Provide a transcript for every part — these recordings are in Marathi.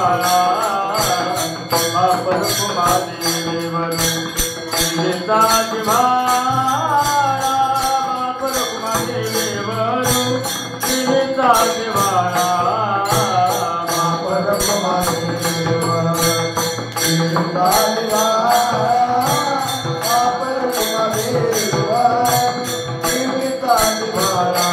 जिव्हाळा बापर कुमादेवर दिलेचा जिव्हाळा बापर कुमादेवर दिलेचा जिव्हाळा बापर कुमादेवर दिलेचा जिव्हाळा बापर कुमादेवर दिलेचा जिव्हाळा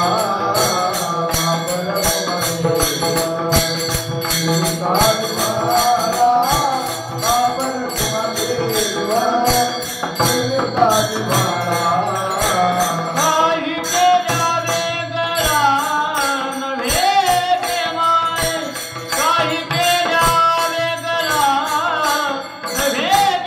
काही केल्या वेगळा नव्हे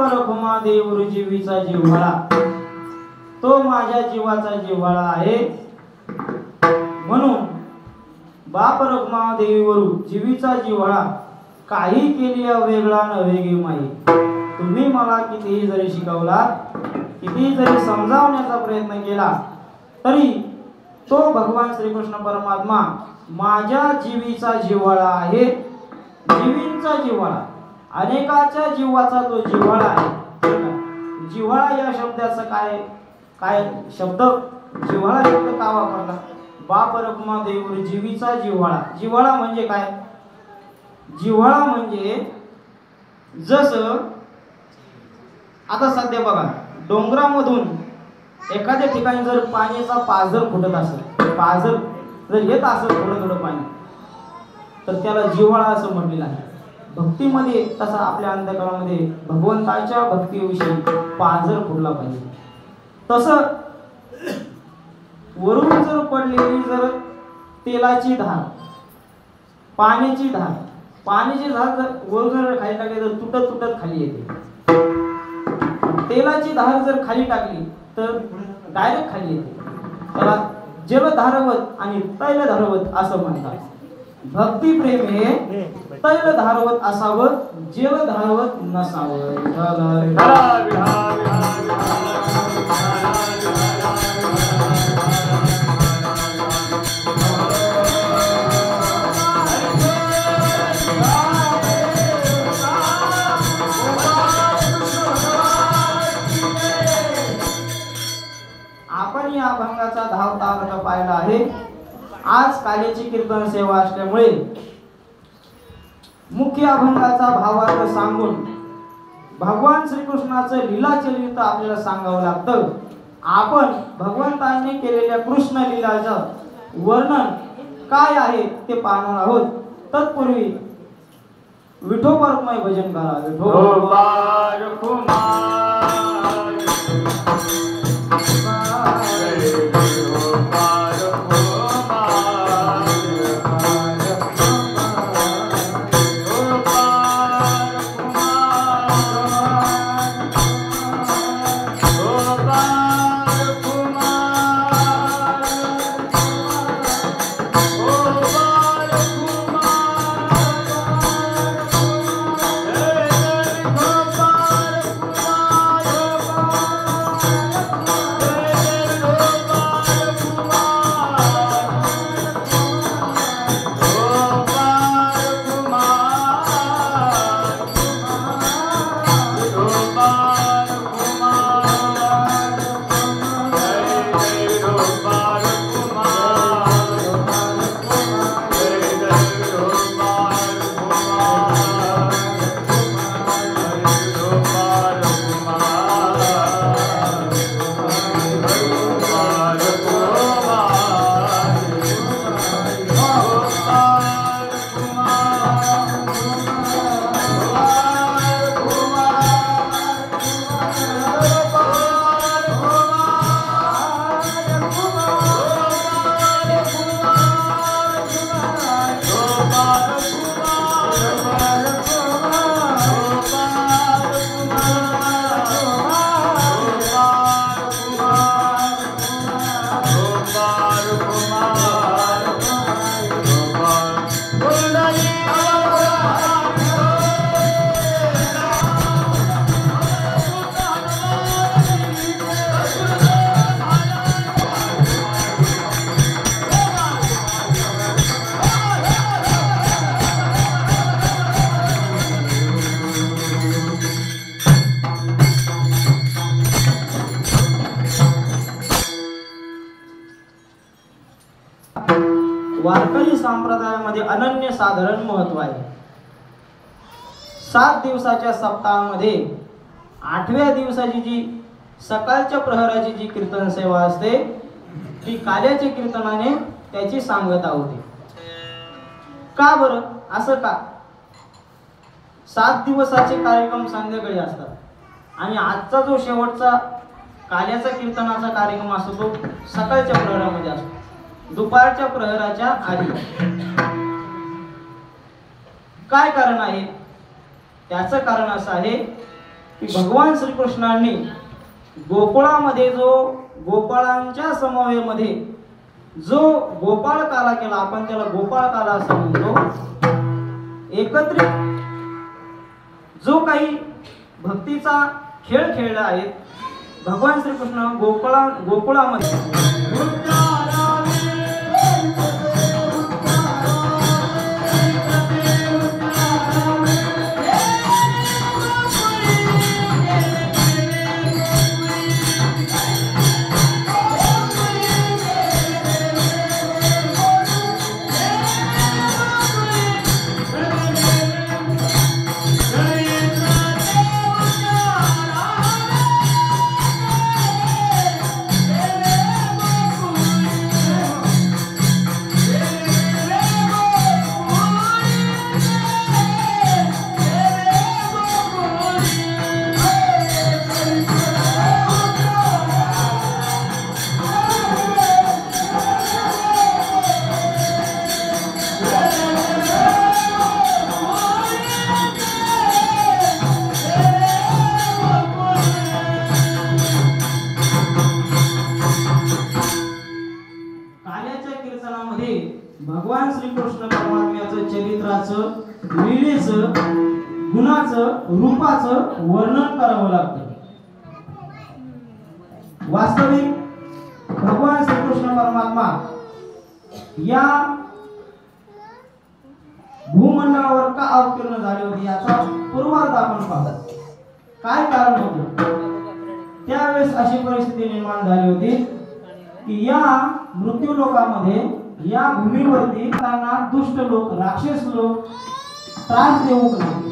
रखुमा देऊर जीवीचा जिव्हाळा, तो माझ्या जीवाचा जिव्हाळा आहे. म्हणून बाप रखुमा देवीवरू जीवीचा जिव्हाळा, काही केली वेगळा नव्हे गे माई. तुम्ही मला कितीही जरी शिकवला, कितीही जरी समजावण्याचा प्रयत्न केला, तरी तो भगवान श्रीकृष्ण परमात्मा माझ्या जीवीचा जिव्हाळा आहे. जीवींचा जिव्हाळा, अनेकाच्या जीवाचा तो जिव्हाळा आहे. जिव्हाळा या शब्दाचं काय शब्द, जिव्हाळा शब्द का वापरला? बाप रखुमा देऊर जीवीचा जिव्हाळा. जिव्हाळा म्हणजे काय? जिव्हाळा म्हणजे जसं आता सध्या बघा, डोंगरामधून एखाद्या ठिकाणी जर पाण्याचा पाझर फुटत असेल, पाझर जर येत असेल थोडं थोडं पाणी, तर त्याला जिव्हाळा असं म्हटलेलं आहे. भक्तीमध्ये तसा आपल्या अंतःकरणामध्ये भगवंताच्या भक्तीविषयी पाझर फुटला पाहिजे. तसं वरून जर पडलेली जर तेलाची धार, पाण्याची धार जर वर जर खाली टाकली तर तुटत तुटत खाली येते. तेलाची धार जर खाली टाकली तर डायरेक्ट खाली येते. त्याला जलधारवत आणि तैलधारवत असं म्हणतात. भक्ती प्रेम हे तैलधारवत असावं, जलधारवत नसावं. आपण या अभंगाचा धावता अर्थ पाहिला आहे. आज काल्याची कीर्तन सेवा असल्यामुळे मुख्य अभंगाचा भावार्थ सांगून भगवान श्रीकृष्णाचं लीलाचरित्र आपल्याला सांगावं लागतं. आपण भगवंतांनी केलेल्या कृष्ण लीलाचं वर्णन काय आहे ते पाहणार आहोत. तत्पूर्वी विठोबारमय भजन करा. विठोबा रखुमार वारकरी संप्रदायामध्ये अनन्य साधारण महत्व आहे. 7 दिवसाच्या सप्ताहामध्ये 8व्या दिवसाची जी सकाळच्या प्रहराची जी कीर्तन सेवा असते ती काल्याच्या कीर्तनाने त्याची सांगता होते. का बरं असं का? 7 दिवसाचे कार्यक्रम संध्याकाळी असतात आणि आजचा जो शेवटचा काल्याचा कीर्तनाचा कार्यक्रम असतो तो सकाळच्या प्रहरामध्ये असतो, दुपारच्या प्रहराच्या आधी. काय कारण आहे? त्याचं कारण असं आहे की भगवान श्रीकृष्णांनी गोकुळामध्ये जो गोपाळांच्या समवेमध्ये जो गोपाळ काला केला, आपण त्याला गोपाळ काला असं म्हणतो, एकत्रित जो काही भक्तीचा खेळ खेळला आहे भगवान श्रीकृष्ण गोकुळामध्ये भगवान श्रीकृष्ण परमात्म्याचं चरित्राचं, लीलेचं, गुणाचं, रूपाचं वर्णन करावं लागतं. वास्तविक भगवान श्रीकृष्ण परमात्मा या भूमंडळावर का अवतीर्ण झाले होते याचा पूर्वार्ध आपण पाहू. काय कारण होतं? त्यावेळेस अशी परिस्थिती निर्माण झाली होती की या मृत्यू लोकामध्ये, या भूमीवरती त्यांना दुष्ट लोक, राक्षस लोक त्रास देऊ लागले.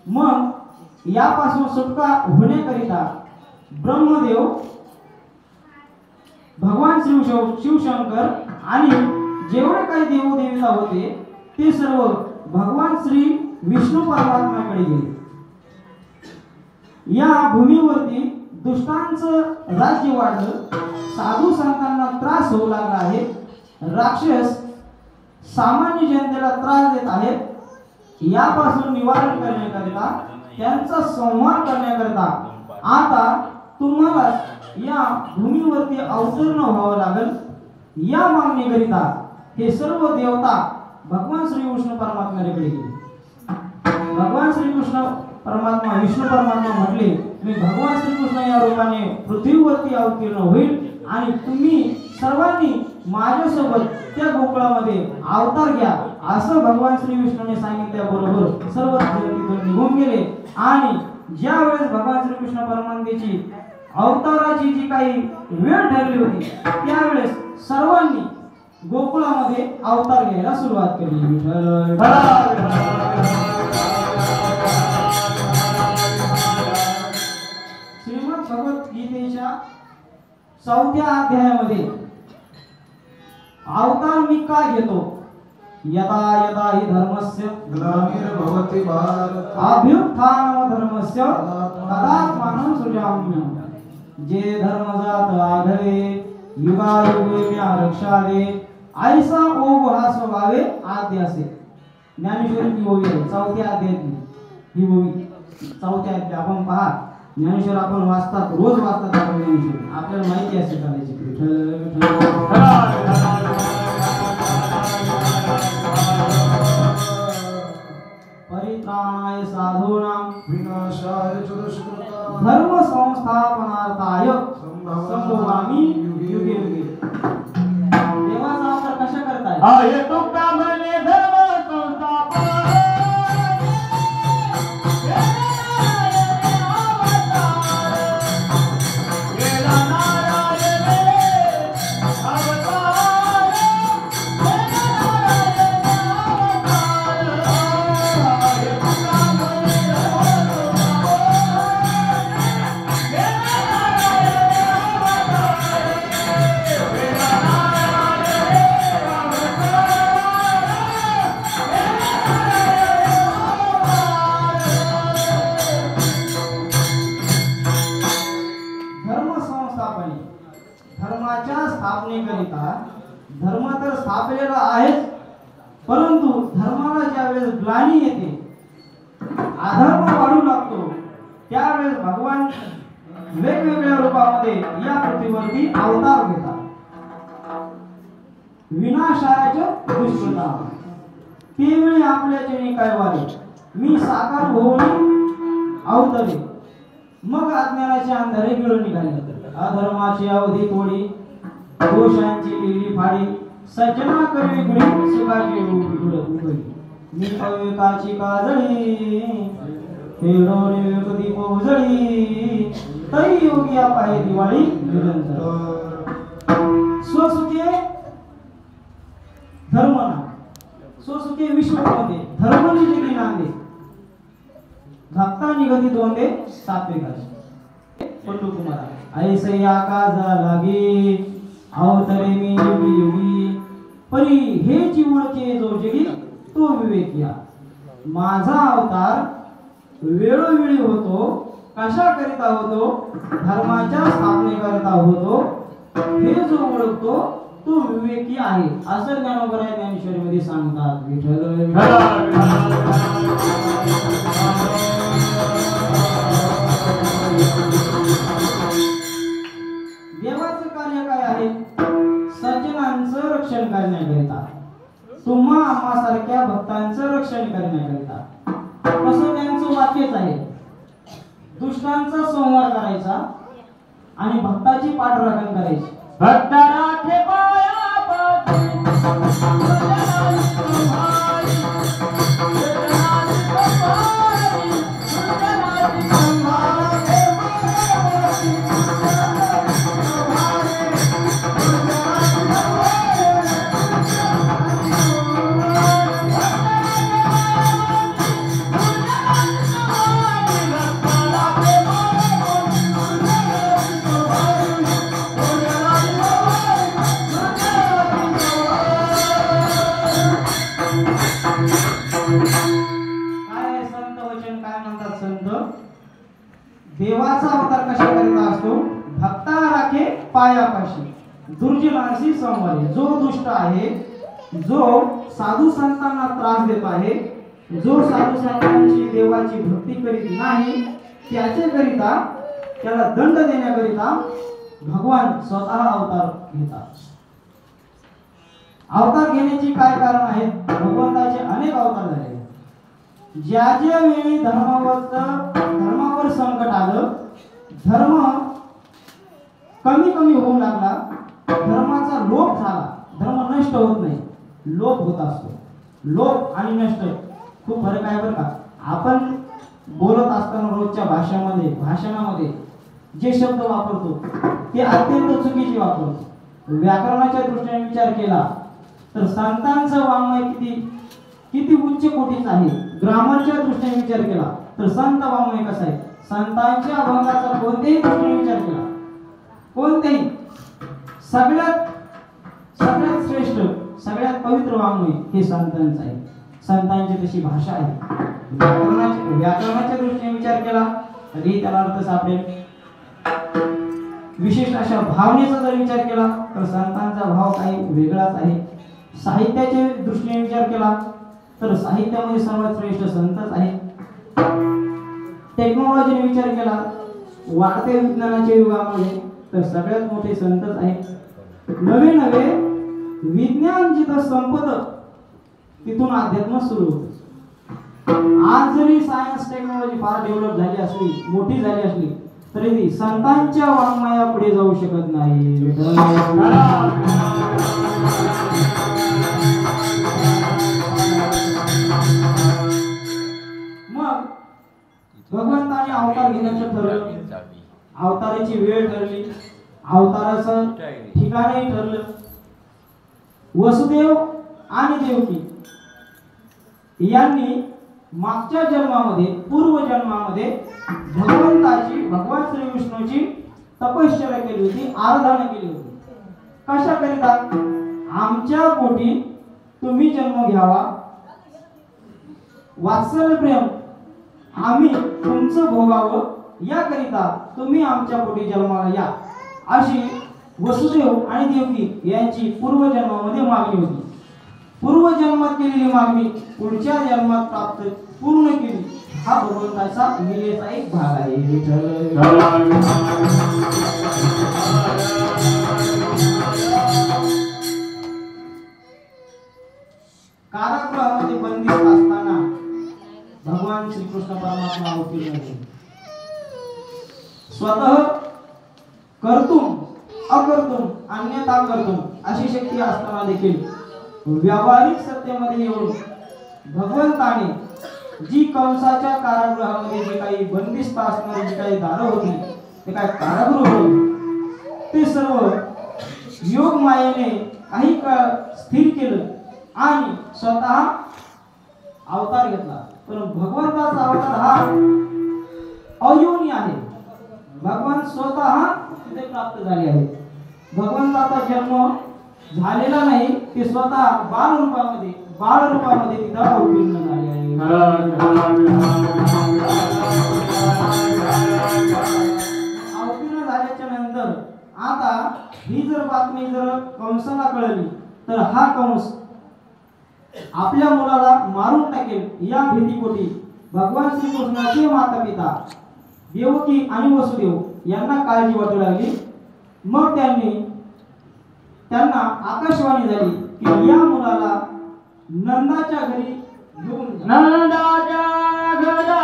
मग यापासून सुटका होण्याकरिता ब्रह्मदेव, भगवान शिवशंकर आणि जेवढे काही देवदेवता होते ते सर्व भगवान श्री विष्णू परमात्म्याकडे गेले. या भूमीवरती दुष्टांचं राज्य वाढलं, साधू संतांना त्रास होऊ लागला आहे, राक्षस सामान्य जनतेला त्रास देत आहेत. यापासून निवारण करण्याकरिता, त्यांचा संहार करण्याकरिता आता तुम्हाला या भूमीवरती अवतरण व्हावं लागेल. या मागणीकरिता हे सर्व देवता भगवान श्री विष्णू परमात्म्याकडे गेले. भगवान श्रीकृष्ण परमात्मा, विष्णू परमात्मा म्हटले, मी भगवान श्रीकृष्ण या रूपाने पृथ्वीवरती अवतीर्ण होईल आणि तुम्ही सर्वांनी माझ्यासोबत त्या गोकुळामध्ये अवतार घ्या, असं भगवान श्री विष्णूने सांगितल्याबरोबर सर्व तिथून निघून गेले. आणि ज्या वेळेस भगवान श्रीकृष्ण परमात्म्याची अवताराची जी काही वेळ ठरली होती त्यावेळेस सर्वांनी गोकुळामध्ये अवतार घ्यायला सुरुवात केली. श्रीमद भगवद्गीतेच्या 4थ्या अध्यायामध्ये अवतार मी का घेतो, यदा यदा हि धर्मस्य ग्लानिर्भवति भारत अभ्युत्थानम धर्मस्य तदात्मानं सृजाम्यहम्. जे धर्म जात आघवे युगायुगे म्या रक्षावे, ऐसा ओघ हा स्वभावे आद्यासे. ज्ञानेश्वरी ही ओवी आहे 4थ्या अध्यायातली. ही ओवी 4थ्या अध्याय आपण पहा. ज्ञानेश्वर आपण वाचतात, रोज वाचतात आपण ज्ञानेश्वरी, आपल्याला माहिती असते करायची. परित्राणाय साधूनां विनाशाय च दुष्कृतां धर्म संस्थापनार्थाय संभवामि युगे युगे. देवाचा अवतार कशा करताय? आये तुका म्हणे धर्म संस्थापन स्थापनेकरिता धर्म तर स्थापलेला आहेच, परंतु धर्माला ज्या वेळेस ग्लानी येते, अधर्म वाढू लागतो, त्यावेळेस भगवान वेगवेगळ्या रूपामध्ये या पृथ्वीवरती अवतार घेतात. विनाशाच्या दुष्कृता त्यावेळी आपल्या चरणी काय वारे मी साकार होऊन अवतरे. मग अज्ञानाचे अंधारे गिळून निघाले. अधर्माची अवधी तोडी दोषांची लिहिली फाडी सज्जना करी गुढी सुखाची उघडी. मी पविकाची काजळी फेडोने कधी पोजळी तरी योगी पाहे दिवाळी निरंतर. स्वसुखे धर्म ना स्वसुखे विश्वमध्ये धर्म निघती नांदे भक्ता निघती दोंदे सात्विकाची. पंडू कुमार ऐसे या काजा लागे अवतरे मी योगी योगी परी हे जीवनचे जो जगी तो विवेकिया. माझा अवतार वेळोवेळी होतो कशा करिता होतो धर्माच्या स्थापनेकरिता होतो. हे जो ओळखतो तो विवेकी आहे असं ज्ञानोबराय ज्ञानेश्वरीमध्ये सांगतात. विठ्ठल देवाचं कार्य काय आहे सज्जनांचं रक्षण करण्याकरिता तुम्हा आम्हासारख्या भक्तांचं रक्षण करण्याकरिता. कसं त्यांचं वाक्यच आहे दुष्टांचा संहार करायचा आणि भक्ताची पाठराखण करायची. भक्त राखे पायापाशी देवाचा अवतार कशा करिता असतो भक्ता राखे पायापाशी दुर्जनांशी संवारी. जो दुष्ट आहे जो साधू संतांना त्रास देत आहे जो साधू संतांची देवाची भक्ती करीत नाही त्याचे करिता त्याला दंड देण्याकरिता भगवान स्वतः अवतार घेतात. अवतार घेण्याची काय कारण आहेत भगवंताचे अनेक अवतार झाले. ज्या ज्या वेळी धर्मावर संकट आलं धर्म कमी कमी होऊ लागला धर्माचा लोप झाला. धर्म नष्ट होत नाही लोप होत असतो. लोप आणि नष्ट खूप फरक आहे बरं का. आपण बोलत असताना रोजच्या भाषणामध्ये जे शब्द वापरतो ते अत्यंत चुकीचे वापरतो. व्याकरणाच्या दृष्टीने विचार केला तर संतांचं वाङ्मय किती उच्च कोटीचं आहे. ग्रामरच्या दृष्टीने विचार केला तर संत वाङ्मय कसं आहे. संतांच्या अभंगाचा कोणत्याही दृष्टीने विचार केला कोणत्याही सगळ्यात श्रेष्ठ सगळ्यात पवित्र वाङ्मय हे संतांचं आहे. संतांची तशी भाषा आहे. व्याकरणाच्या दृष्टीने विचार केला तरी त्याला अर्थ सापडेल. विशेष अशा भावनेचा जर विचार केला तर संतांचा भाव काही वेगळाच आहे. साहित्याच्या दृष्टीने विचार केला तर साहित्यामध्ये सर्वात श्रेष्ठ संतच आहे. टेक्नॉलॉजीने विचार केला वाढत्या विज्ञानाच्या युगामध्ये तर सगळ्यात मोठे संतच आहे. नवे नवे विज्ञान जिथं संपत तिथून अध्यात्म सुरू होतं. आज जरी सायन्स टेक्नॉलॉजी फार डेव्हलप झाली असली मोठी झाली असली तरी ती संतांच्या वाङ्मया पुढे जाऊ शकत नाही. मग भगवंताने अवतार घेण्याचं ठरवलं. अवताराची वेळ ठरली अवताराचं ठिकाणही ठरलं. वसुदेव आणि देवकी यांनी मागच्या जन्मामध्ये पूर्व जन्मामध्ये भगवान श्री विष्णूची तपश्चर्या केली होती आराधना केली होती. कशा करिता आमच्या पोटी तुम्ही जन्म घ्यावा वात्सल्य प्रेम आम्ही तुमचं भोगावं याकरिता तुम्ही आमच्या पोटी जन्माला या अशी वसुदेव आणि देवकी यांची पूर्वजन्मामध्ये मागणी होती. पूर्वजन्मात केलेली मागणी पुढच्या जन्मात प्राप्त पूर्ण केली हा भगवंताचा लीलेचा एक भाग आहे विठ्ठल. कारागृहामध्ये बंदिस्त असताना भगवान श्रीकृष्ण परमात्मा अवतीर्ण झाले. स्वतः कर्तुम अकर्तुम अन्यथा कर्तुम अशी शक्ती असताना देखील व्यावहारिक सत्तेमध्ये येऊन भगवंताने जी कंसाच्या कारागृहामध्ये जे काही बंदिस्त असणारी जी काही दारं होती ते काय कारागृह होते ते सर्व योग मायेने काही काळ स्थिर केलं आणि स्वतः अवतार घेतला. पण भगवंताचा अवतार हा अयोनी आहे. भगवान स्वतः तिथे प्राप्त झाले आहेत. भगवंताचा जन्म झालेला नाही, ते स्वतः बाळ रूपामध्ये तिथं अवतीर्ण झाले आहे. अवतीर्ण झाल्याच्या नंतर आता ही जर बातमी जर कंसाला कळली तर हा कंस आपल्या मुलाला मारून टाकेल या भीतीपोटी भगवान श्रीकृष्णाचे माता पिता देवकी आणि वसुदेव यांना काळजी वाटू लागली. मग त्यांना आकाशवाणी झाली की या मुलाला नंदाच्या घरी घेऊन जा. नंदाच्या घराला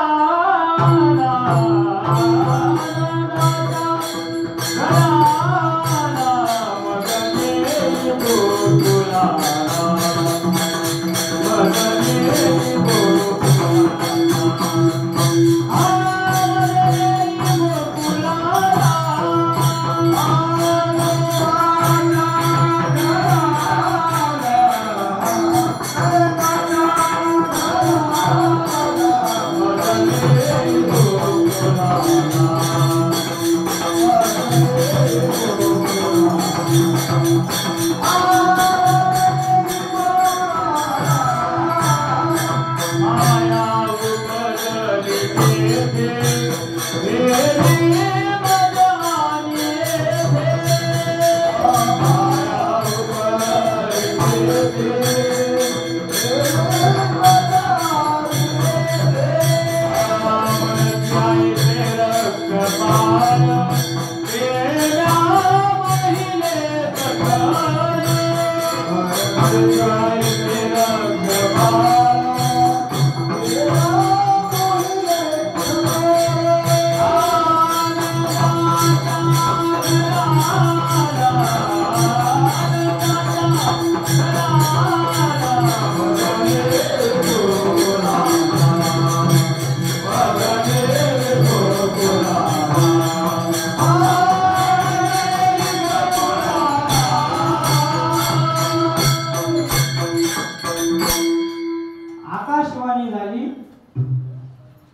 आकाशवाणी झाली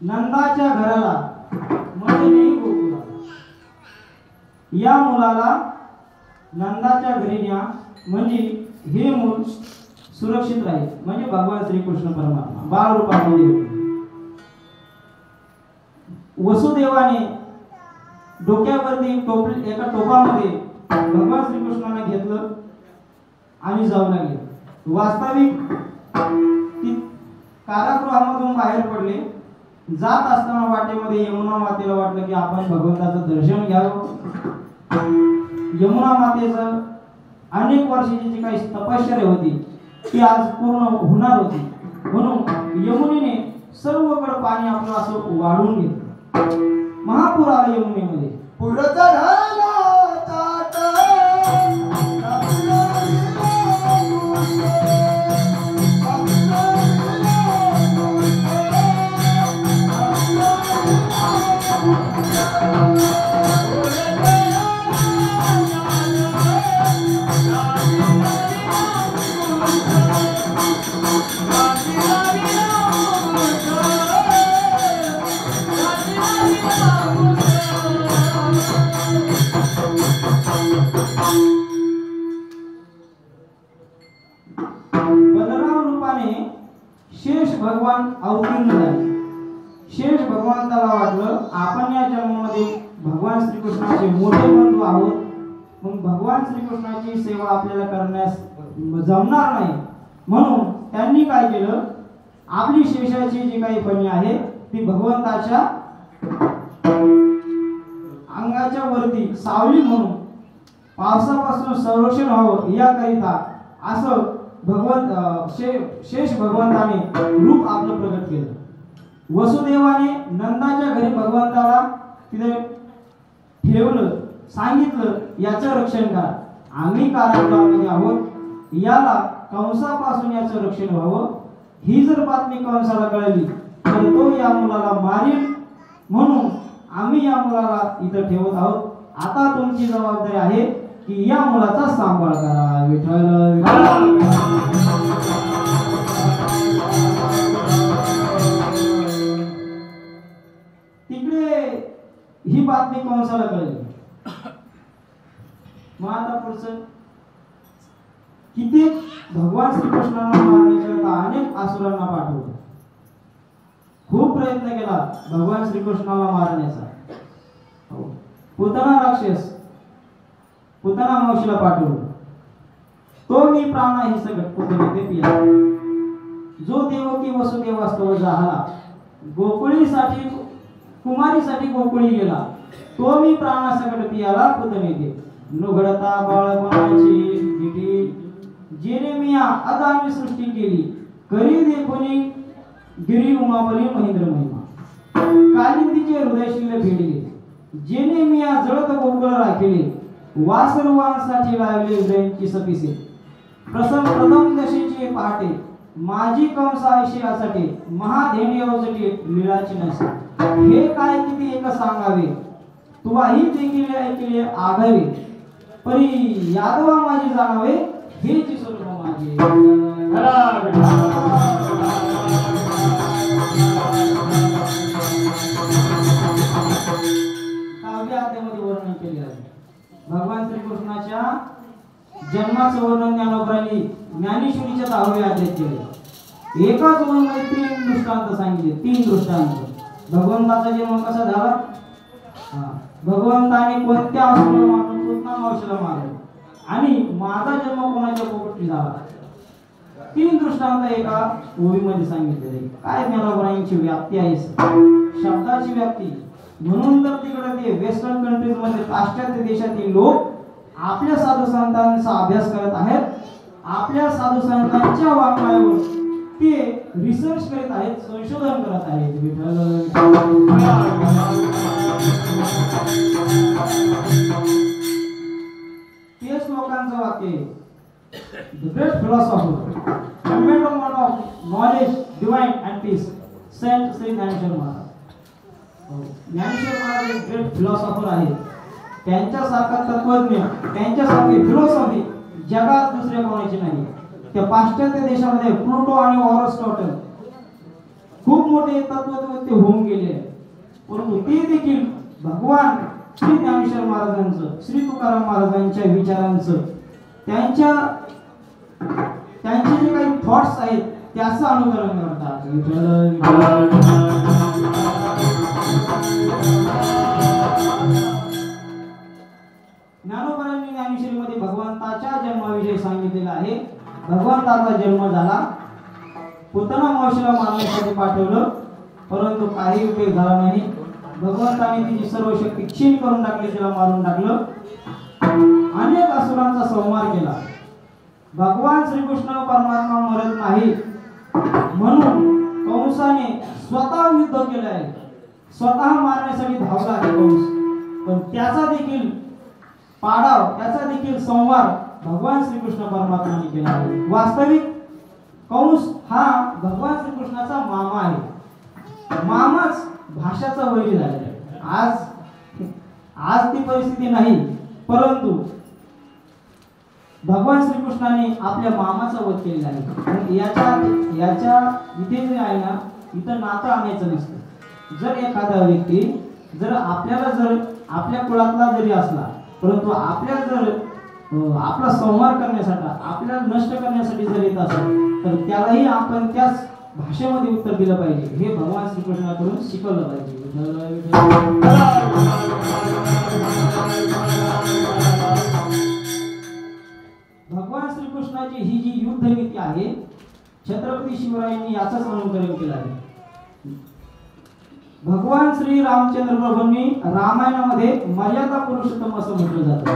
नंदाच्या घराला म्हणजे गोकुळाला. या मुलाला नंदाच्या घरी न्या म्हणजे हे मूल सुरक्षित राहील. म्हणजे भगवान श्रीकृष्ण परमात्मा बाळ रूपामध्ये होते. वसुदेवाने डोक्यावरती एका टोपामध्ये भगवान श्रीकृष्णांना घेतलं आणि जाऊ लागले. वास्तविक कारागृहामधून बाहेर पडले. जात असताना वाटेमध्ये यमुना मातेला वाटलं की आपण भगवंताचं दर्शन घ्यावं. यमुना मातेचं अनेक वर्षाची जी काही तपश्चर्या होती ती आज पूर्ण होणार होती. म्हणून यमुनेने सर्वकडे पाणी आपलं असं वाढवून घेतलं. महापूर आला यमुनेमध्ये. बलराम रूपाने शेष भगवान अवतीर्ण झाले. शेष भगवंताला वाटलं आपण या जन्मामध्ये भगवान श्रीकृष्णाचे मोठे बंधू आहोत. मग भगवान श्रीकृष्णाची सेवा आपल्याला करण्यास जमणार नाही. म्हणून त्यांनी काय केलं, आपली शेषाची जी काही फणी आहे ती भगवंताच्या अंगाच्या वरती सावली म्हणून पावसापासून संरक्षण व्हावं याकरिता असं शेष भगवंताने रूप आपलं प्रकट केलं. वसुदेवाने नंदाच्या घरी भगवंताला तिथे ठेवलं, सांगितलं याचं रक्षण करा. आम्ही कारागृहामध्ये आहोत, याला कंसापासून याचं रक्षण व्हावं. ही जर बातमी कंसाला कळली तर तो या मुलाला मारील, म्हणून आम्ही या मुलाला इथं ठेवत आहोत. आता तुमची जबाबदारी आहे की या मुलाचा सांभाळ करा. विठ्ठल तिकडे ही बातमी कंसाला कळली. मग आता पुढचं किती भगवान श्रीकृष्णांना मारण्याकरिता अनेक असुरांना पाठवलं. खूप प्रयत्न केला भगवान श्रीकृष्णाला मारण्याचा. पुतना राक्षस पुतना मावशीला पाठवलं. तो मी प्राणा ही सगळं पुतने पिया जो देवकी वसुदेवास्तव झाला. गोकुळीसाठी कुमारीसाठी गोकुळी गेला. तो मी प्राणा सकट पियाला पुतने दे. नुघडता बाळपणाची दिटी जेरेमिया अदानी सृष्टी केली. करी देखोनी गिरी उमापली महेंद्र महिमा. कालिंदीचे हृदय शिल्ल भेडले. जेरेमिया जळत गोकुळ राखिले. वासरुवांसाठी लावले हृदयांची सपिसे. प्रथम दशेची पहाटे माझी कंसाविषयासाठी महाधेंडी अवजटी लीळाची नसे. हे काय किती एक सांगावे तुवाही देखील ऐकले आघावे. परी यादवा माझी जाणावे हेची स्वरूप माझे. काव्य अध्यामध्ये वर्णन केले आहे. भगवान श्रीकृष्णाच्या जन्माचं वर्णन ज्ञानोबरांनी ज्ञानेश्वरीच्या 10व्या अध्यायात केले. एकाच ओळीमध्ये 3 दृष्टांत सांगितले. 3 दृष्टांत. भगवंताचा जन्म कसा झाला, भगवंताने कोणत्या असुराला मारून पुतना मावशीला मारलं, आणि माझा जन्म कोणाच्या पोपटी झाला. 3 दृष्टांत एका ओळीमध्ये सांगितलेले. काय ज्ञानोबरांची व्याप्ती आहे, शब्दाची व्याप्ती. म्हणून तर तिकडे ते वेस्टर्न कंट्रीज मध्ये पाश्चात्य देशातील लोक आपल्या साधू संतांचा अभ्यास करत आहेत. आपल्या साधू संतांच्या वाङ्मयावर ते रिसर्च करत आहेत, संशोधन करत आहेत. तेच लोकांचं वाक्य The great philosopher, fundamental of knowledge, divine and peace, Saint Sri Gnaneshwar Maharaj. Dnyaneshwar Maharaj एक ग्रेट फिलॉसॉफर आहे. त्यांच्यासारखा तत्वज्ञ, त्यांच्यासारखी फिलॉसॉफी जगात दुसरे कोणाची नाही. त्या पाश्चात्य देशामध्ये प्लुटो आणि ऑरिस्टॉटल खूप मोठे तत्वज्ञ होऊन गेले, परंतु ते देखील भगवान श्री ज्ञानेश्वर महाराजांचं, श्री तुकाराम महाराजांच्या विचारांचं, त्यांचे जे काही थॉट्स आहेत त्याचं अनुकरण करतात. ज्ञानोबरांनी ज्ञानेश्वरीमध्ये भगवंताच्या जन्माविषयी सांगितलेलं आहे. भगवंताचा जन्म झाला, पुतना मावशीला मारण्यासाठी पाठवलं, परंतु काही उपयोग झाला नाही. भगवंताने तिची सर्व शक्ती क्षीण करून टाकली, तिला मारून टाकलं. अनेक असुरांचा संहार केला. भगवान श्रीकृष्ण परमात्मा मरत नाही म्हणून कंसाने स्वतः युद्ध केलं आहे, स्वतः मारण्यासाठी धावला आहे कंस. पण त्याचा देखील पाडाव, त्याचा देखील संहार भगवान श्रीकृष्ण परमात्माने केला आहे. वास्तविक कंस हा भगवान श्रीकृष्णाचा मामा आहे. मामाच भाषाचा वैरी झालेला आहे. आज ती परिस्थिती नाही, परंतु भगवान श्रीकृष्णाने आपल्या मामाचा वध केलेला आहे. याच्या इथे जे आहे ना, इथं नातं आणायचं नसतं. जर एखादा व्यक्ती जर आपल्या कुळातला जरी असला, परंतु आपला संहार करण्यासाठी, आपल्याला नष्ट करण्यासाठी जर येत असेल, तर त्यालाही आपण त्याच भाषेमध्ये उत्तर दिलं पाहिजे. हे भगवान श्रीकृष्णाकडून शिकवलं पाहिजे. भगवान श्रीकृष्णाची ही जी युद्ध नीती आहे, छत्रपती शिवरायांनी याचंच अनुकरण केलं आहे. भगवान श्री रामचंद्र प्रभूंनी रामायणामध्ये मर्यादा पुरुषोत्तम असं म्हटलं जातं.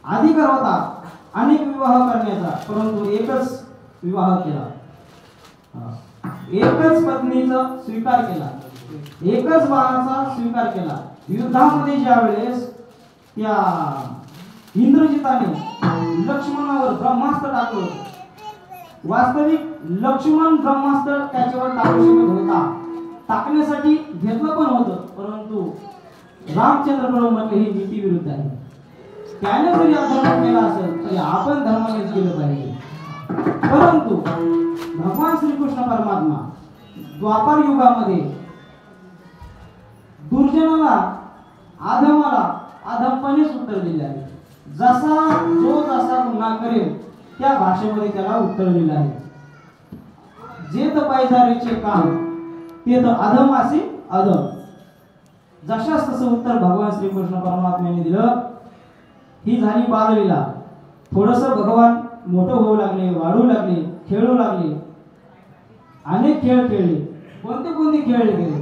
अधिकार होता अनेक विवाह करण्याचा, परंतु एकच विवाह केला, एकच पत्नीचा स्वीकार केला, एकच बाळाचा स्वीकार केला. युद्धामध्ये ज्या वेळेस त्या इंद्रजिताने लक्ष्मणावर ब्रह्मास्त्र टाकलं, वास्तविक लक्ष्मण ब्रह्मास्त्र त्याच्यावर टाकू शकत होता, टाकण्यासाठी घेतलं पण होतं, परंतु रामचंद्र प्रभू म्हटले ही नीती विरुद्ध आहे. त्याने जरी अधर्म केला असेल तरी आपण धर्मानेच केलं पाहिजे. परंतु भगवान श्रीकृष्ण परमात्मा द्वापार युगामध्ये दुर्जनाला अधमाला अधमपणेच उत्तर दिले आहे. जसा गुन्हा करेल त्या भाषेमध्ये त्याला उत्तर दिलं आहे. जे तर पायझारीचे काम ते तर अधम असे अधम. जशास तसं उत्तर भगवान श्रीकृष्ण परमात्म्याने दिलं. ही झाली बाललीला. थोडस भगवान मोठं होऊ लागले, वाढू लागले, खेळू लागले, अनेक खेळ खेळले. कोणते कोणते खेळ खेळले?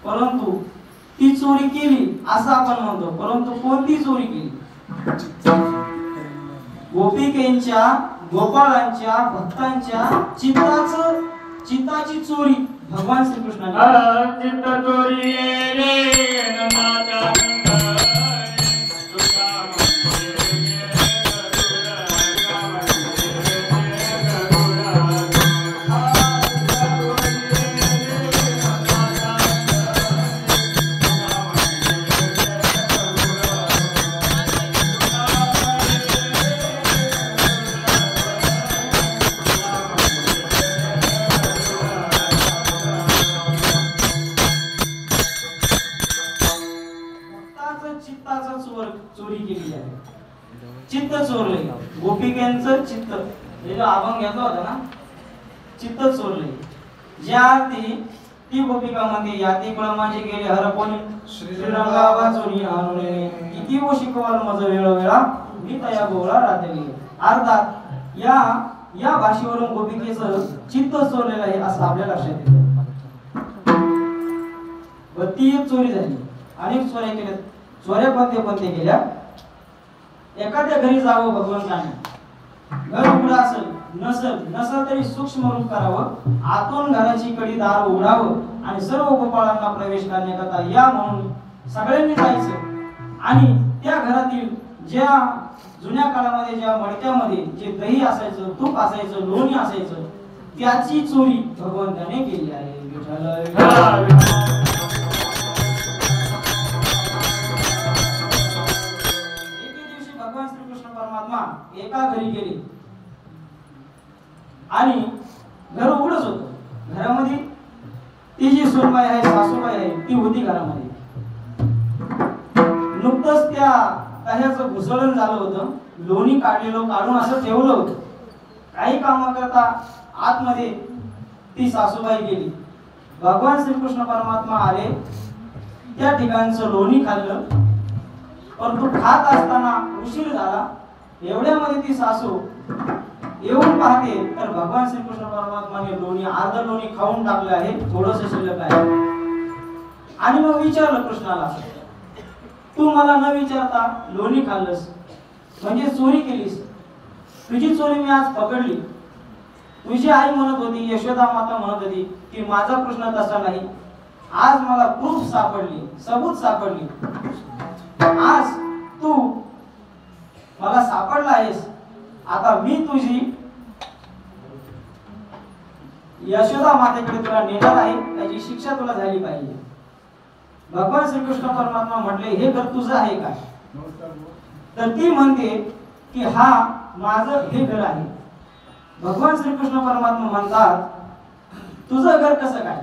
परंतु ती चोरी केली असं आपण म्हणतो, परंतु कोणती चोरी केली? गोपिकेंच्या, गोपाळांच्या, भक्तांच्या चित्ताची चोरी भगवान श्रीकृष्णाने. चित्त चोरी रे नाथा चोरी केली आहे. चित्त चोरले गोपिकांचं चित्त, हे जो अभंग घेतला होता ना, चित्त चोरले. ज्या ती गोपिका म्हणते याती कुळ माझे गेले हरपणे श्रीरंगा वाचून आणले किती वो शिकवाल मज वेळोवेळा मी तया गोळा राहतली. अर्थात या भाषेवरून गोपिकेचं चित्त चोरलेलं आहे असं आपल्या लक्षात येतं. ती एक चोरी झाली. अनेक चोऱ्या केल्या. चोऱ्या कोणत्या केल्या? एखाद्या घरी जावं भगवंताने, घर उघडं असेल नसल तरी सूक्ष्म रूप करावं, आतून घराची कडी दार उघडावं आणि सर्व गोपाळांना प्रवेश करण्याकरता या म्हणून सगळ्यांनी जायचं आणि त्या घरातील ज्या जुन्या काळामध्ये ज्या मडक्यामध्ये जे दही असायचं, तूप असायचं, लोणी असायचं, त्याची चोरी भगवंताने केली आहे. एके दिवशी भगवान श्रीकृष्ण परमात्मा एका घरी गेले आणि घर उघडच होतं. घरामध्ये ती जी सूनबाई आहे, सासूबाई आहे, ती होती घरामध्ये. नुकतंच त्या दह्याचं घुसळण झालं होतं, लोणी काढून असं ठेवलं होतं. काही कामाकरता आतमध्ये ती सासूबाई गेली. भगवान श्रीकृष्ण परमात्मा आले, त्या ठिकाणचं लोणी खाल्लं, परंतु खात असताना उशीर झाला. एवढ्यामध्ये ती सासू येऊन पाहते तर भगवान श्रीकृष्ण परमात्माने लोणी अर्ध लोणी खाऊन टाकलं आहे, थोडंसं शिल्लक आहे. आणि मग विचारलं कृष्णाला, तू मला न विचारता लोणी खाल्लंस म्हणजे चोरी केलीस. तुझी चोरी मी आज पकडली. तुझी आई म्हणत होती, यशोदा माता म्हणत होती की माझा कृष्ण तसा नाही. आज मला प्रूफ सापडली, सबूत सापडली. आज तू मला सापडला आहेस. आता मी तुझी यशोदा मातेकडे तुला नेणार आहे, त्याची शिक्षा तुला झाली पाहिजे. भगवान श्रीकृष्ण परमात्मा म्हटले, हे घर तुझं आहे का? तर ती म्हणते की हा माझं हे घर आहे. भगवान श्रीकृष्ण परमात्मा म्हणतात, तुझं घर कसं काय?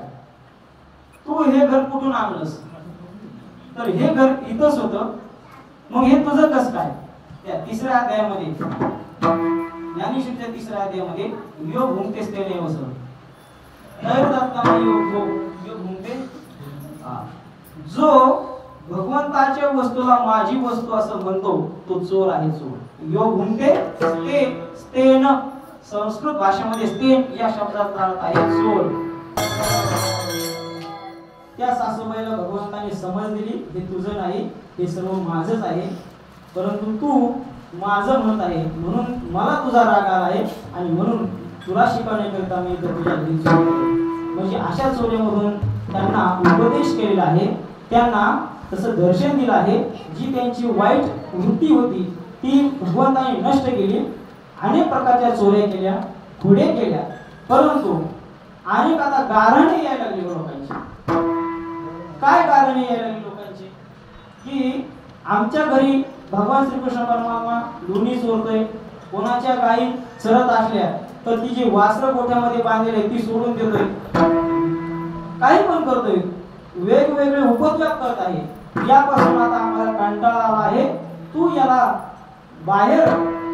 तू हे घर कुठून आणलंस? तर हे घर इथंच होतं, मग हे तुझं कसं काय? त्या तिसऱ्या अध्यायामध्ये, ज्ञानेश्वरीच्या तिसऱ्या अध्यायामध्ये योग भूमतेच ते नाही वसं योग भूमते. जो भगवंताच्या वस्तूला माझी वस्तू असं म्हणतो तो चोर आहे, चोर. योग भूमते स्तेन, संस्कृत भाषेमध्ये स्तेन या शब्दाचा अर्थ आहे चोर. त्या सासूबाईला भगवंताने समज दिली, हे तुझं नाही, हे सर्व माझंच आहे, परंतु तू माझं म्हणत आहे म्हणून मला तुझा राग आला आहे आणि म्हणून तुला शिकवण्याकरिता मी तुझ्या घरी चोरी केली. म्हणजे अशा चोरीमधून त्यांना उपदेश केलेला आहे, त्यांना तसं दर्शन दिलं आहे. जी त्यांची वाईट वृत्ती होती ती भगवंताने नष्ट केली. अनेक प्रकारच्या चोऱ्या केल्या, खुडे केल्या, परंतु अनेक आता गारहाणे यायला लागली लोकांची. काय गारहाणे यायला लागली लोकांची? की आमच्या घरी भगवान श्रीकृष्ण परमात्मा लोणी चोरतोय, कोणाच्या गायी चरत असल्या तर ती जी वासरं गोठ्यामध्ये बांधलेली ती सोडून देतोय, काही पण करतोय, वेगवेगळे उपद्व्याप करत आहे. यापासून आता आम्हाला कंटाळा आला आहे. तू याला बाहेर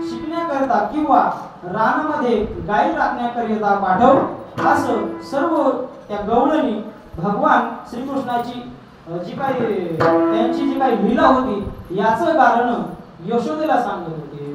शिकण्याकरता किंवा रानामध्ये गाई राखण्याकरिता पाठव. असं सर्व त्या गवळणी भगवान श्रीकृष्णाची जी काही त्यांची जी काही लीला होती याचं कारण यशोदेला सांगत होते.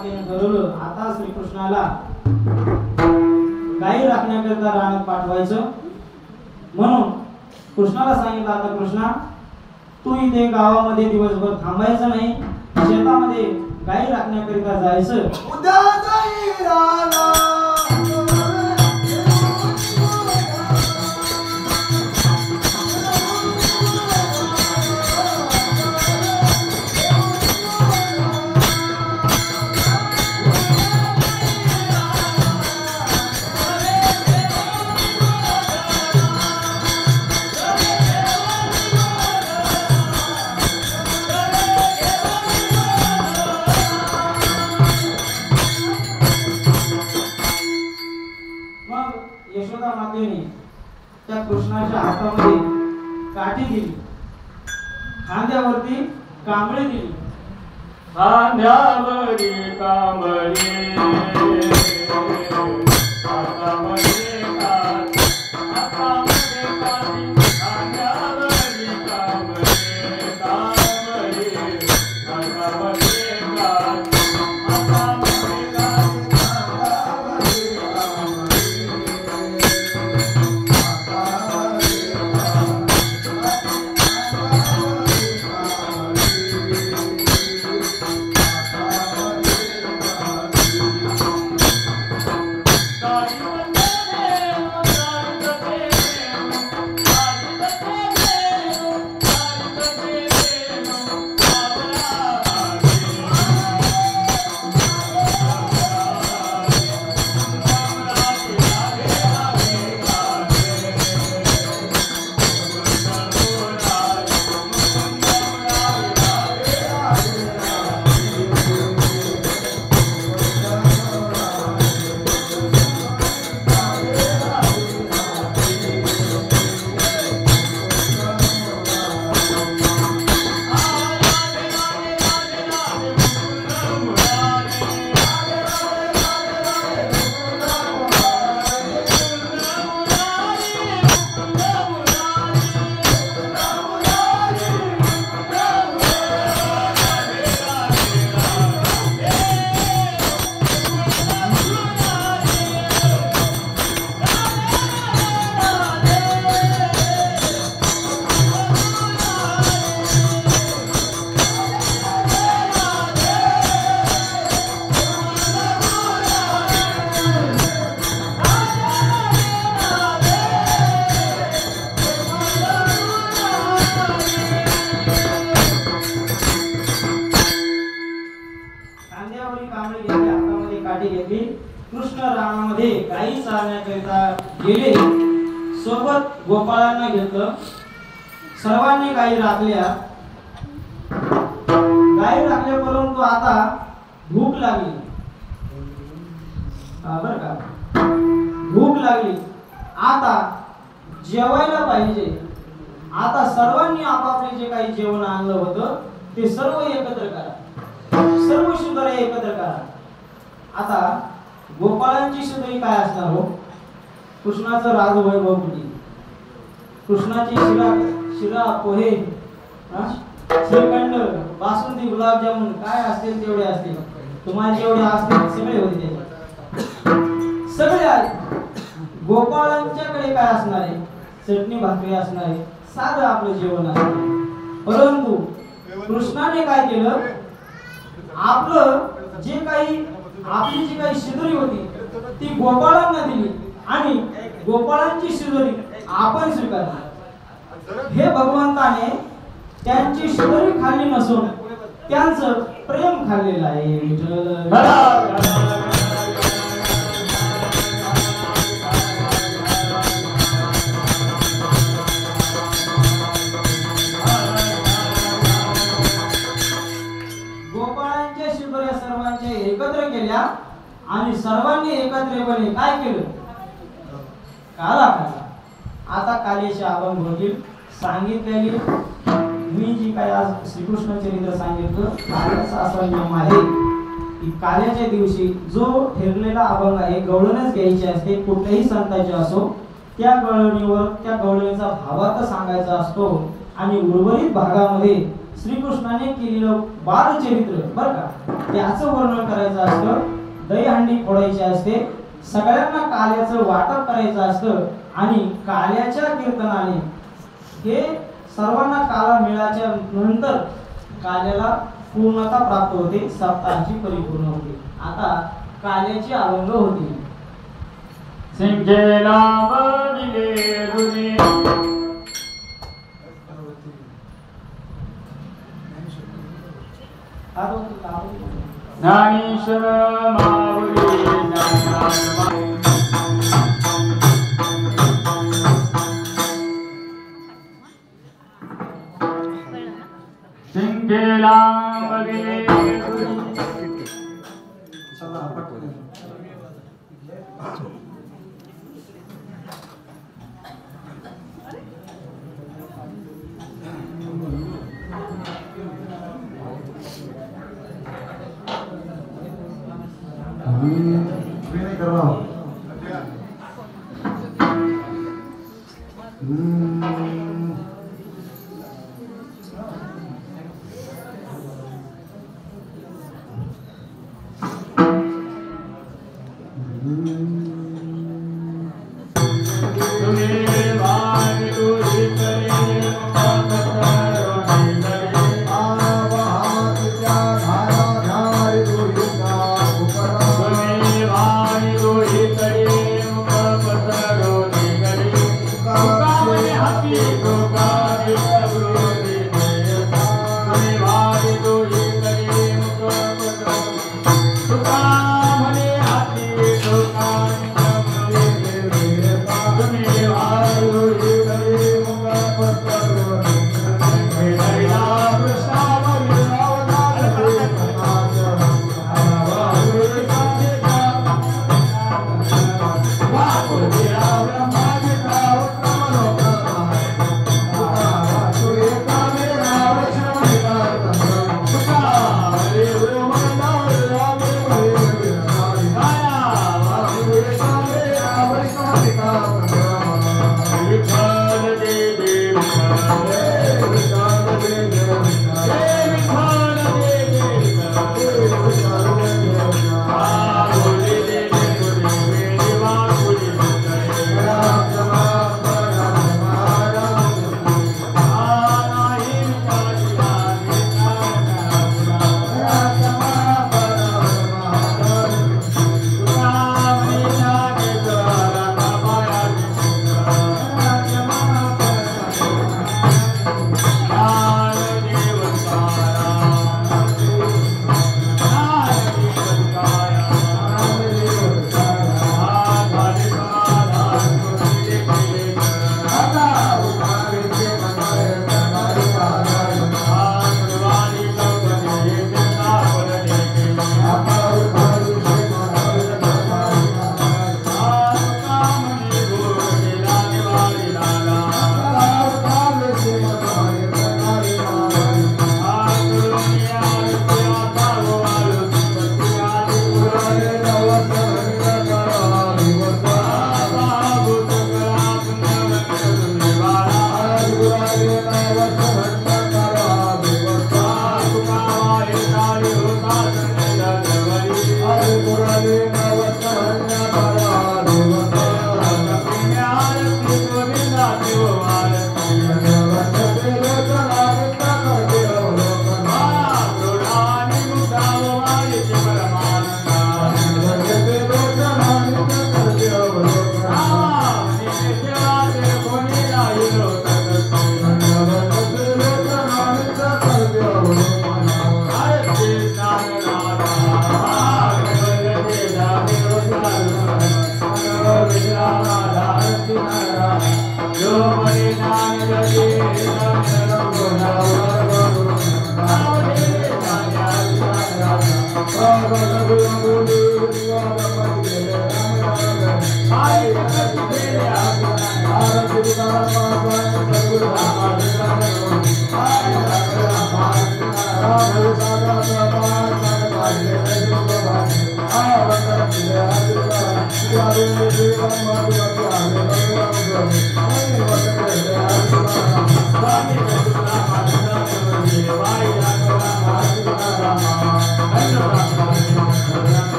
विठ्ठल आता श्रीकृष्णाला गाई राखण्याकरिता रानात पाठवायचं. म्हणून कृष्णाला सांगितलं, आता कृष्णा तू इथे गावामध्ये दिवसभर थांबायचं नाही, शेतामध्ये गाई राखण्याकरिता जायचं. उद्या जाई राला मातेने त्या कृष्णाच्या हातामध्ये काठी दिली, खांद्यावरती कांबळी दिली. खांद्यावरी कांबळी हातामध्ये काठी, हातामध्ये काठी, खांद्यावरी कांबळी, कांबळी हातामध्ये काठी, हातामध्ये काठी, खांद्यावरी कांबळी घेतली, हातामध्ये काठी घेतली. कृष्ण रानामध्ये गायी चारण्याकरिता गेले. सोबत गोपाळांना घेतलं. सर्वांनी गायी राखल्या. गायी राखल्या, परंतु आता भूक लागली. बरं का, भूक लागली. आता जेवायला पाहिजे. आता सर्वांनी आपापले जे काही जेवण आणलं होतं ते सर्व एकत्र करा, सर्व शिदोरी एकत्र करा. आता गोपाळांची शिदोरी काय असणार हो? कृष्णाचं राजवैभव कुठे? कृष्णाची शिरा पोहे, श्रीखंड, बासुंदी, गुलाबजामुन काय असतील तेवढे असतील. तुम्हाला जेवढे असतील सगळे होते त्याच्यात, सगळे आहेत. गोपाळांच्याकडे काय असणार आहे? चटणी भाकरी असणार आहे, साधं आपलं जेवण असणार. परंतु कृष्णाने काय केलं? आपलं जे काही आपली जी काही शिदोरी होती ती गोपाळांना दिली आणि गोपाळांची शिदोरी आपण स्वीकारली. हे भगवंताने त्यांची शिदोरी खाल्ली नसून त्यांचं प्रेम खाल्लेलं आहे. विठ्ठल एकत्र केल्या आणि सर्वांनी एकत्रितपणे काय केलं? काला खाल्ला. आता कालेचे अभंग होतील. सांगितलेली मी जी काय आज श्रीकृष्ण चरित्र सांगितलं, काल्याचा असा नियम आहे की काल्याच्या दिवशी जो ठरलेला अभंग आहे गवळणच घ्यायची असते. कुठल्याही संतांचे असो, त्या गवळणीवर त्या गवळणीचा भावार्थ सांगायचा असतो आणि उर्वरित भागामध्ये श्रीकृष्णाने केलेलं बालचरित्र बरं का त्याचं वर्णन करायचं असतं. दहीहंडी फोडायची असते. सगळ्यांना काल्याचं वाटप करायचं असतं आणि काल्याच्या कीर्तनाने हे सर्वांना काला मिळाच्या नंतर काल्याला पूर्णता प्राप्त होते, सप्ताहाची परिपूर्ण होते. आता काल्याची अभंग होती. सिंगेला बदिले रुने ज्ञानेश्वर माऊली सिंगेला बदिले नहीं कर रहा हूँ।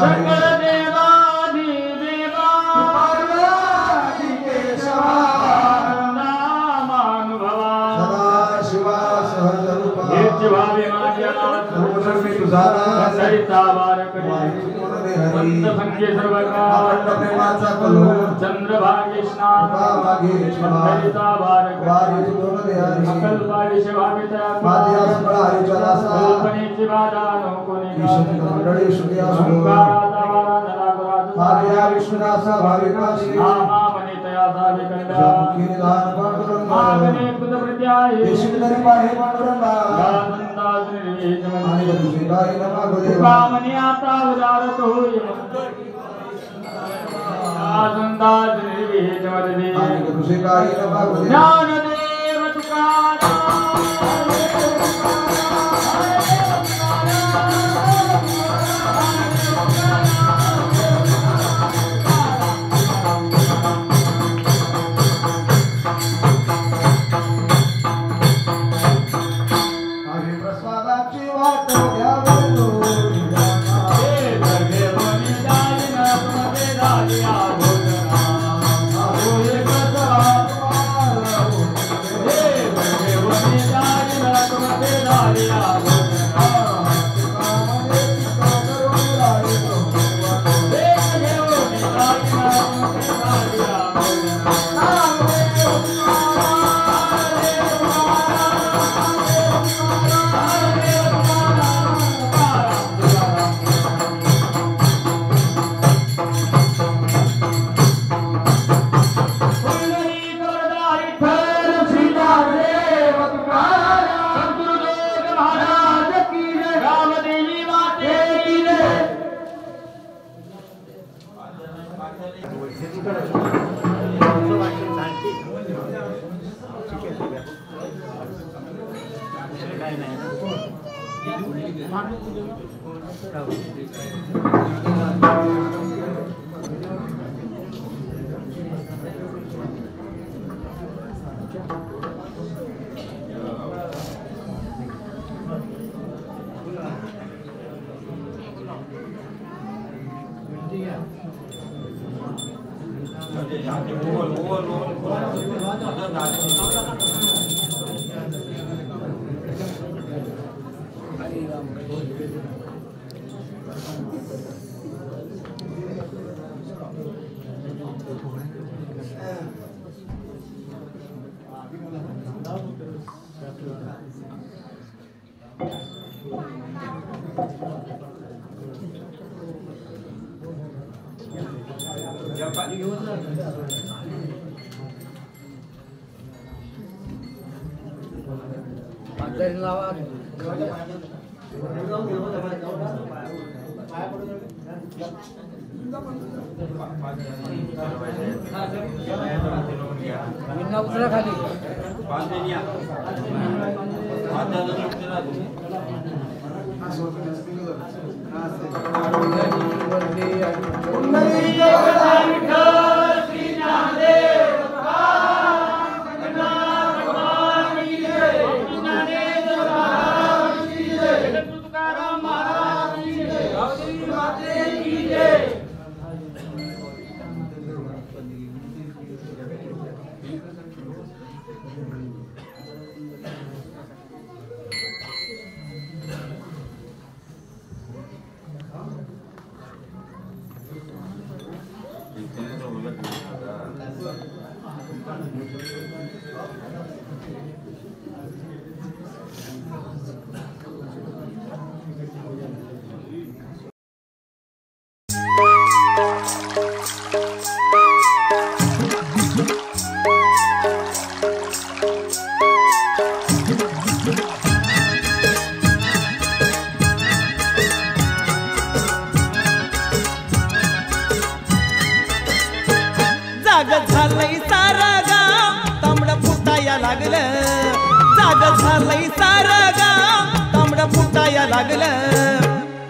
सकल देवाधी देवा पार्वती केशवा नामानुभवा सदा शिवा सहजरूपा नित्य भावे माझ्या सर्वशक्ती तुझा नाथ सरिता वारकरी पंत संख्ये सर्व अखंड प्रेमाचा कलोल चंद्रभागे स्नान सरिता वारकरी अकल्पाळी शिवामित्रा कल्पनेची बाधा नको निघा विष्णुदासा भाविकाशी मामनितया साविकंडा मागणे कृतप्रत्याये देशिकरी पाहे पांडुरंगा गानंदाज निर्वेद आणि तुझीलाही नमः गुरुदेवा कामनी आता उदारत होय गानंदाज निर्वेद मदे आणि तुझीलाही नमः गुरुदेवा ज्ञानदेव तुकाराम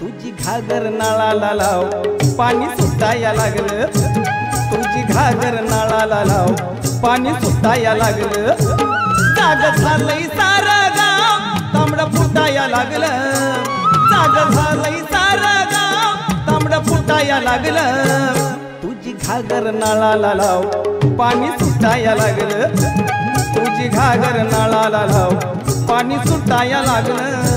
तुझी घागर नाळाला लाव पाणी सुटाया लागलं तुझी घागर नाळाला लाव पाणी सुटाया लागलं जाग झालंय सारं गाव तांबडं फुटाया लागलं जाग झालंय सारं गाव तांबडं सुटाया लागलं तुझी घागर नळाला लाव पाणी सुटाया लागलं तुझी घागर नळाला लाव पाणी सुटाया लागलं